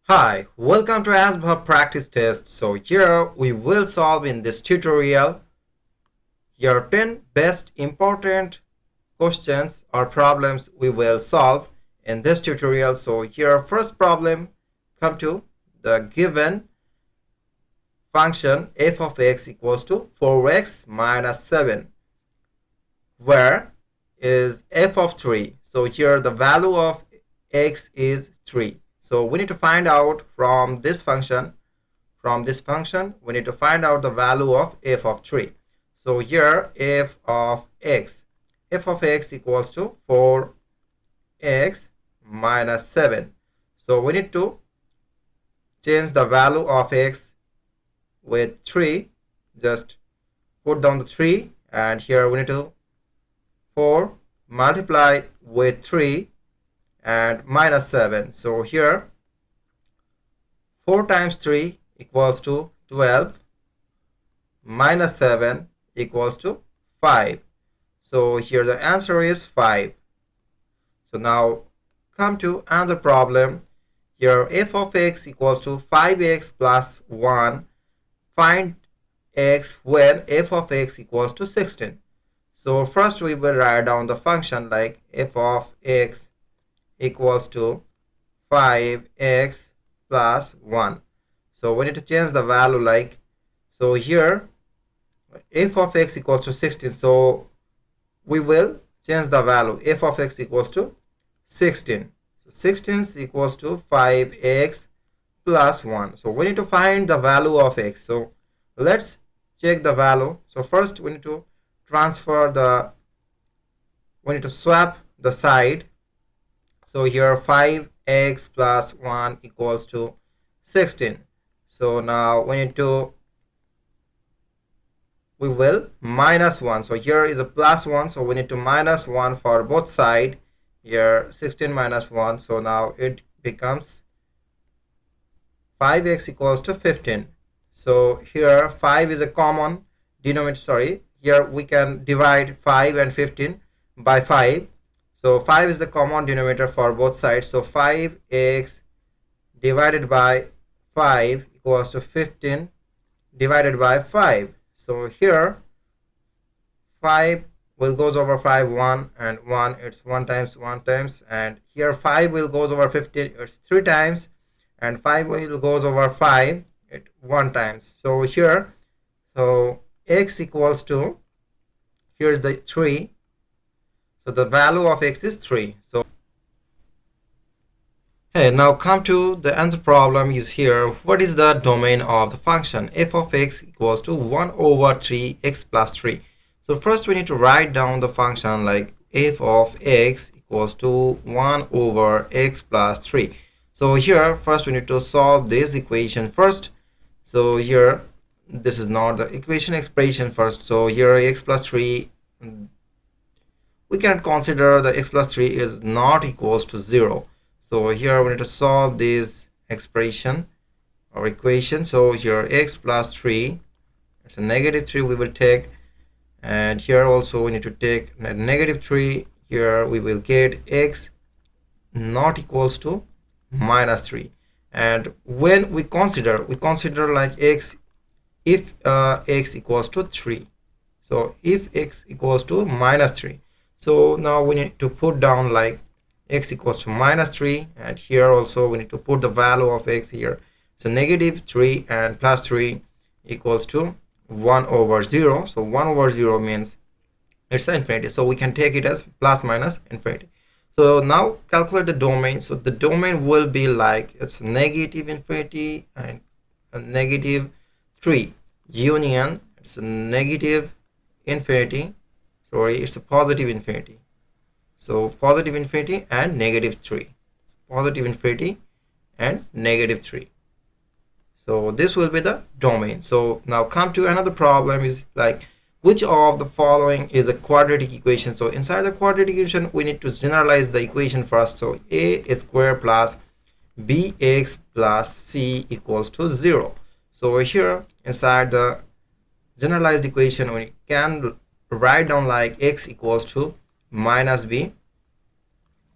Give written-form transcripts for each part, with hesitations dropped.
Hi, welcome to ASVAB practice test. So here we will solve in this tutorial your 10 best important questions or problems we will solve in this tutorial. So here first problem come to the given function f of x equals to 4x minus 7 where is f of 3. So here the value of x is 3. So we need to find out from this function we need to find out the value of f of 3. So here f of x equals to 4x minus 7. So we need to change the value of x with 3. Just put down the 3 and here we need to 4 multiply with 3 and minus 7. So here 4 times 3 equals to 12 minus 7 equals to 5. So here the answer is 5. So now come to another problem. Here f of x equals to 5x plus 1. Find x when f of x equals to 16. So first we will write down the function like f of x equals to 5x plus 1. So we need to change the value like, so here f of x equals to 16. So we will change the value f of x equals to 16. So 16 equals to 5x plus 1. So we need to find the value of x. So let's check the value. So first we need to swap the side. So here 5x plus 1 equals to 16. So now we will minus 1. So here is a plus 1. So we need to minus 1 for both sides. Here 16 minus 1. So now it becomes 5x equals to 15. So here 5 is a common denominator. Here we can divide 5 and 15 by 5. So 5 is the common denominator for both sides. So 5x divided by 5 equals to 15 divided by 5. So here 5 will goes over 5 1 and 1, it's 1 times, and here 5 will goes over 15, it's 3 times, and 5 will goes over 5 it 1 times. So here x equals to, here's the 3. So the value of x is 3. So hey, now come to the answer problem is here. What is the domain of the function f of x equals to 1 over 3x plus 3? So first we need to write down the function like f of x equals to 1 over x plus 3. So here first we need to solve this equation first. So here this is not the expression first. So here x plus 3, we can consider the x plus 3 is not equals to 0. So here we need to solve this expression or equation. So here x plus 3, it's a negative 3 we will take, and here also we need to take negative 3. Here we will get x not equals to minus 3. And when we consider like x, if x equals to 3. So if x equals to minus 3. So now we need to put down like x equals to minus 3, and here also we need to put the value of x here. So negative 3 and plus 3 equals to 1 over 0. So 1 over 0 means it's infinity. So we can take it as plus minus infinity. So now calculate the domain. So the domain will be like it's negative infinity and a negative 3 union. It's a negative infinity. Sorry, it's a positive infinity. So positive infinity and negative 3. Positive infinity and negative 3. So this will be the domain. So now come to another problem is like, which of the following is a quadratic equation? So inside the quadratic equation, we need to generalize the equation first. So a square plus bx plus c equals to 0. So here inside the generalized equation, we can write down like x equals to minus b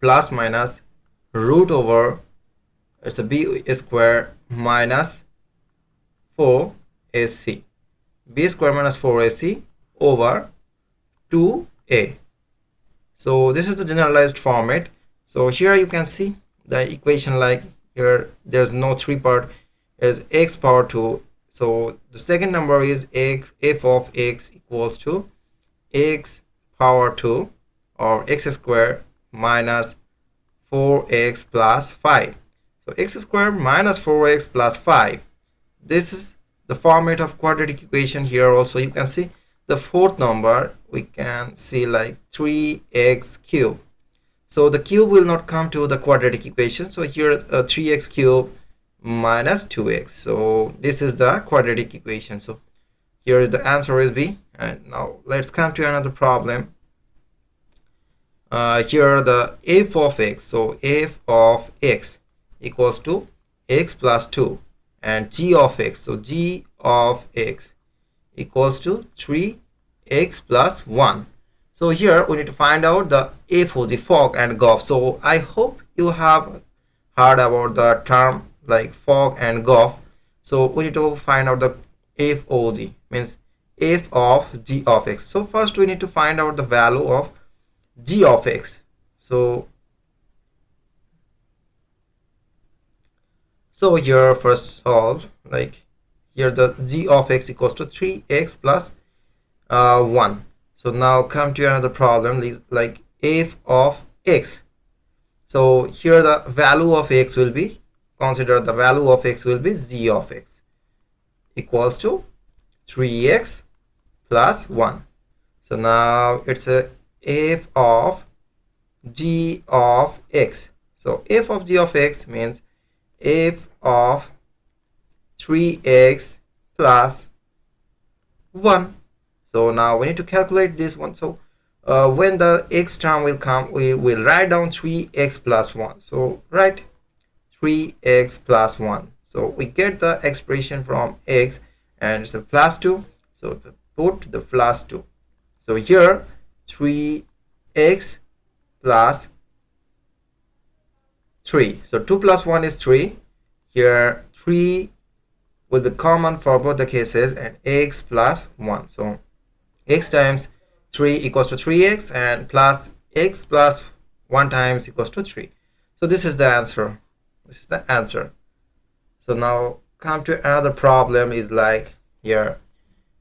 plus minus root over it's a b square minus 4ac. B square minus 4ac over 2a. So this is the generalized format. So here you can see the equation, like here there's no three part, is x power 2. So the second number is x, f of x equals to x power 2 or x square minus 4x plus 5. So x square minus 4x plus 5. This is the format of quadratic equation. Here also you can see the fourth number, we can see like 3x cube. So the cube will not come to the quadratic equation. So here 3x cube minus 2x. So this is the quadratic equation. So here is the answer is B. And now let's come to another problem. Here the f of x. So f of x equals to x plus 2, and g of x. So g of x equals to 3x plus 1. So here we need to find out the FOG, fog and GOF. So I hope you have heard about the term like fog and GOF. So we need to find out the FOG, means f of g of x. So first we need to find out the value of g of x. So here first solve, like here the g of x equals to 3x plus 1. So now come to another problem, like f of x. So here the value of x will be, consider the value of x will be g of x equals to 3x plus 1. So now it's a f of g of x. So f of g of x means f of 3x plus 1. So now we need to calculate this one. So when the x term will come, we will write down 3x plus 1. So write 3x plus 1. So we get the expression from x, and it's a plus 2. So put the plus 2. So here 3x plus 3. So 2 plus 1 is 3. Here 3 will be common for both the cases, and x plus 1. So x times 3 equals to 3x, and plus x plus 1 times equals to 3. So this is the answer. This is the answer. So now come to another problem, is like here,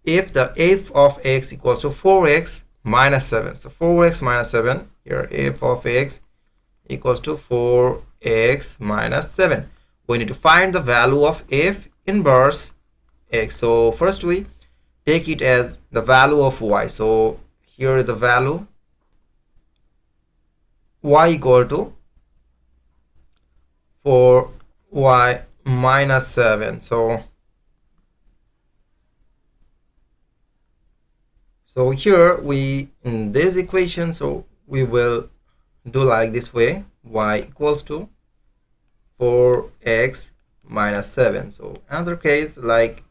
if the f of x equals to 4x minus 7. So 4x minus 7, here f of x equals to 4x minus 7. We need to find the value of f inverse x. So first we take it as the value of y. So here is the value y equal to 4y minus 7. So here we, in this equation, so we will do like this way, y equals to 4x minus 7. So another case, like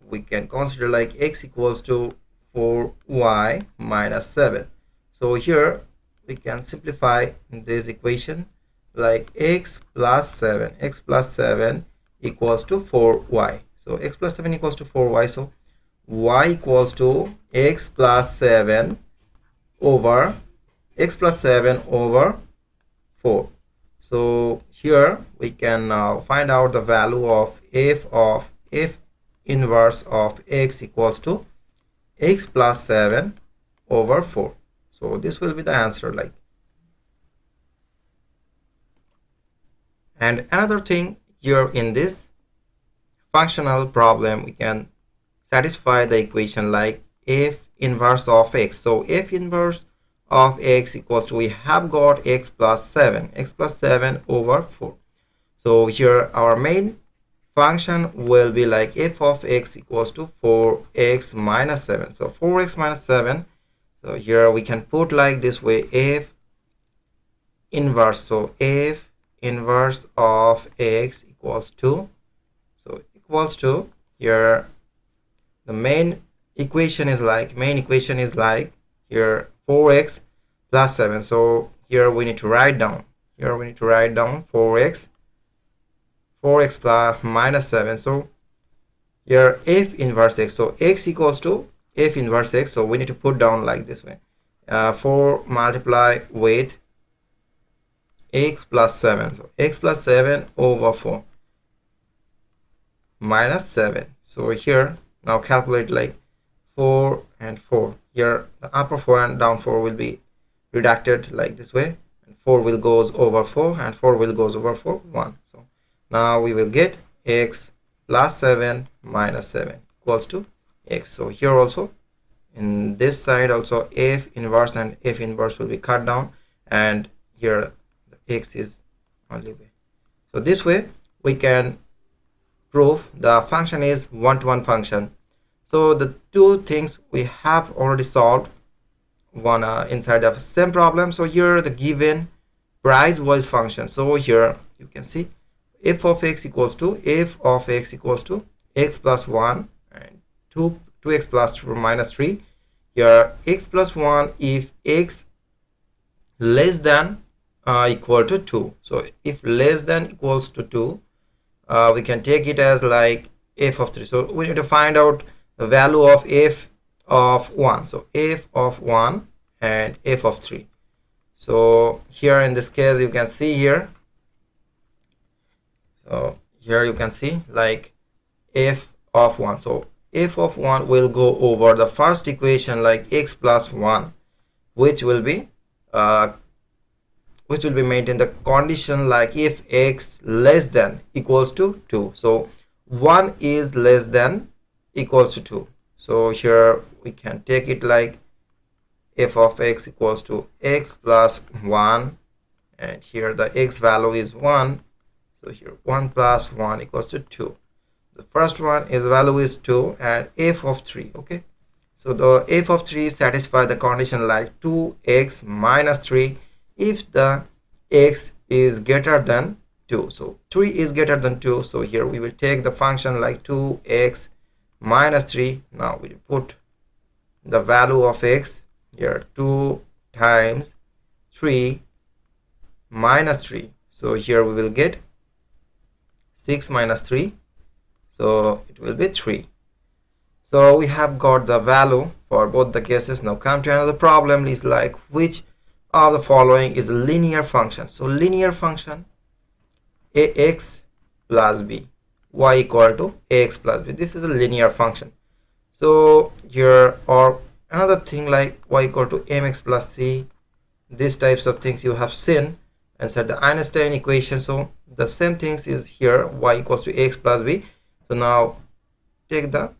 we can consider like x equals to 4y minus 7. So here we can simplify this equation, like x plus 7 equals to 4y. So x plus 7 equals to 4y. So y equals to x plus 7 over 4. So here we can now find out the value of f inverse of x equals to x plus 7 over 4. So this will be the answer, like. And another thing, here in this functional problem, we can satisfy the equation like f inverse of x. So f inverse of x equals to, we have got x plus 7 over 4. So here our main function will be like f of x equals to 4x minus 7. So 4x minus 7. So here we can put like this way, f inverse. So f inverse of x equals to, so equals to, here the main equation is like here 4x plus 7. So here we need to write down 4x 4x plus minus 7. So here f inverse x, so x equals to f inverse x, so we need to put down like this way, 4 multiply with x plus 7, so x plus 7 over 4 minus 7. So here now calculate like 4 and 4. Here the upper 4 and down 4 will be reducted like this way, and 4 will goes over 4 and 4 will goes over 4, 1. So now we will get x plus 7 minus 7 equals to x. So here also in this side also f inverse and f inverse will be cut down, and here the x is only way. So this way we can prove the function is one-to-one function. So the two things we have already solved one inside the same problem. So here the given price wise function, so here you can see f of x equals to x plus 1 and 2x plus minus 3. Here x plus 1 if x less than equal to 2. So if less than equals to 2, we can take it as like f of 3. So we need to find out the value of f of 1. So f of 1 and f of 3. So here in this case you can see here, so here you can see like f of 1. So f of 1 will go over the first equation like x plus 1, which will be made in the condition like if x less than equals to 2. So 1 is less than equals to 2. So here we can take it like f of x equals to x plus 1, and here the x value is 1. So here 1 plus 1 equals to 2. The first one is value is 2, and f of 3. Okay, so the f of 3 satisfy the condition like 2x minus 3 if the x is greater than 2. So 3 is greater than 2. So here we will take the function like 2x minus 3. Now we put the value of x here, 2 times 3 minus 3. So here we will get 6 minus 3. So it will be 3. So we have got the value for both the cases. Now come to another problem, is like which of the following is a linear function. So linear function ax plus b, y equal to ax plus b. This is a linear function. So here, or another thing like y equal to mx plus c, these types of things you have seen inside the Einstein equation. So the same things is here, y equals to ax plus b. So now take the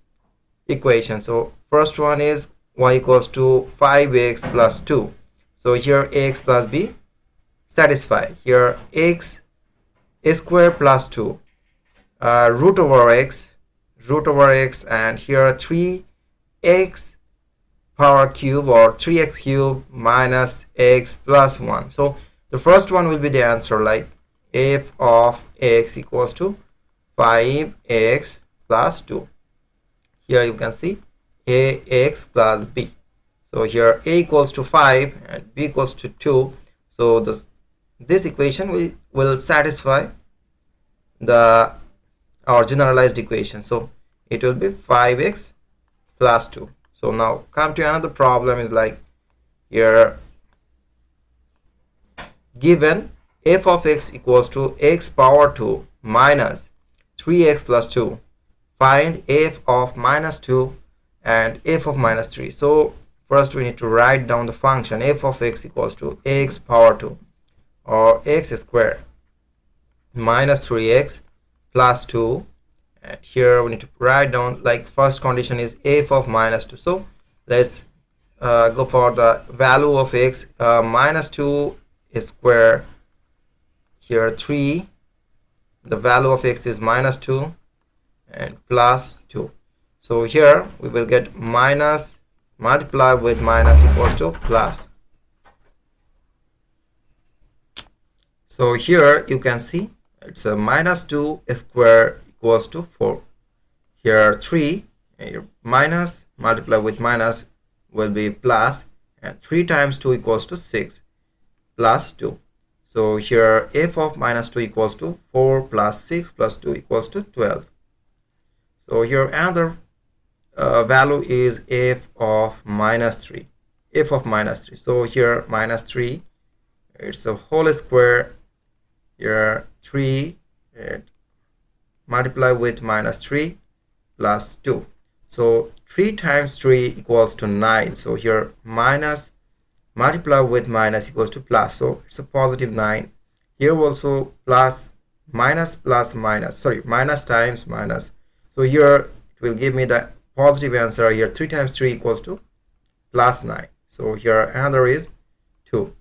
equation. So first one is y equals to 5x plus 2. So here ax plus b satisfy. Here x square plus 2 root over x, and here 3x power cube or 3x cube minus x plus 1. So the first one will be the answer like f of x equals to 5x plus 2. Here you can see ax plus b. So here a equals to 5 and b equals to 2. So this equation will satisfy our generalized equation. So it will be 5x plus 2. So now come to another problem, is like here given f of x equals to x power 2 minus 3x plus 2. Find f of minus 2 and f of minus 3. So first we need to write down the function f of x equals to x power 2 or x square minus 3x plus 2, and here we need to write down like first condition is f of minus 2. So let's go for the value of x, minus 2 square, here 3, the value of x is minus 2 and plus 2. So here we will get minus multiply with minus equals to plus. So here you can see it's a minus 2 square equals to 4. Here 3 minus multiply with minus will be plus, and 3 times 2 equals to 6 plus 2. So here f of minus 2 equals to 4 plus 6 plus 2 equals to 12. So here another value is f of minus 3. F of minus 3. So here minus 3, it's a whole square. Here 3 multiply with minus 3 plus 2. So 3 times 3 equals to 9. So here minus multiply with minus equals to plus. So it's a positive 9. Here also plus minus plus minus. Sorry, minus times minus. So here it will give me the positive answer. Here 3 times 3 equals to plus 9. So here another is 2.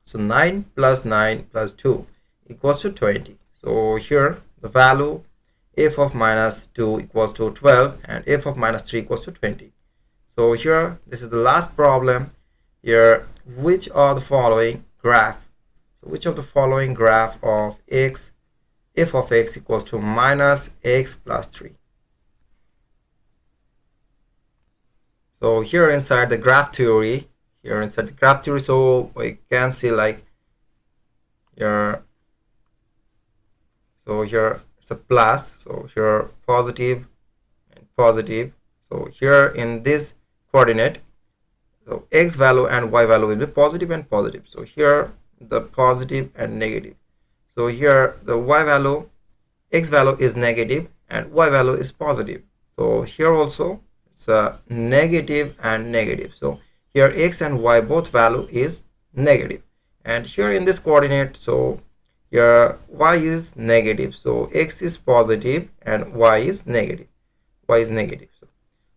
So 9 plus 2 equals to 20. So here the value f of minus 2 equals to 12 and f of minus 3 equals to 20. So here this is the last problem. Here which are the following graph? So which of the following graph of x, f of x equals to minus x plus 3? So here inside the graph theory, so we can see like here, so here it's a plus, so here positive and positive. So here in this coordinate, so x value and y value will be positive and positive. So here the positive and negative. So here the y value, x value is negative and y value is positive. So here also it's a negative and negative. So here x and y both value is negative. And here in this coordinate, so here y is negative. So x is positive and y is negative.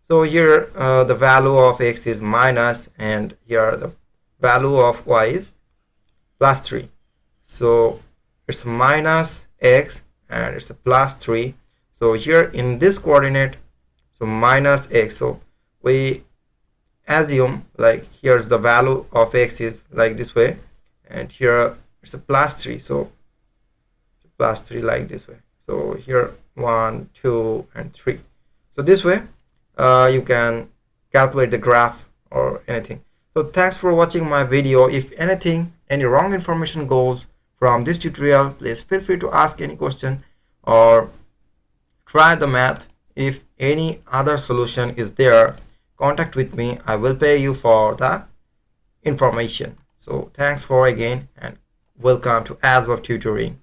So here the value of x is minus and here the value of y is plus 3. So it's minus x and it's a plus 3. So here in this coordinate, so minus x. So we assume like here's the value of x is like this way and here it's a plus 3. So plus 3 like this way. So here 1, 2 and 3. So this way you can calculate the graph or anything. So thanks for watching my video. If any wrong information goes from this tutorial, please feel free to ask any question or try the math. If any other solution is there, contact with me. I will pay you for the information. So thanks for again and welcome to ASVAB Tutoring.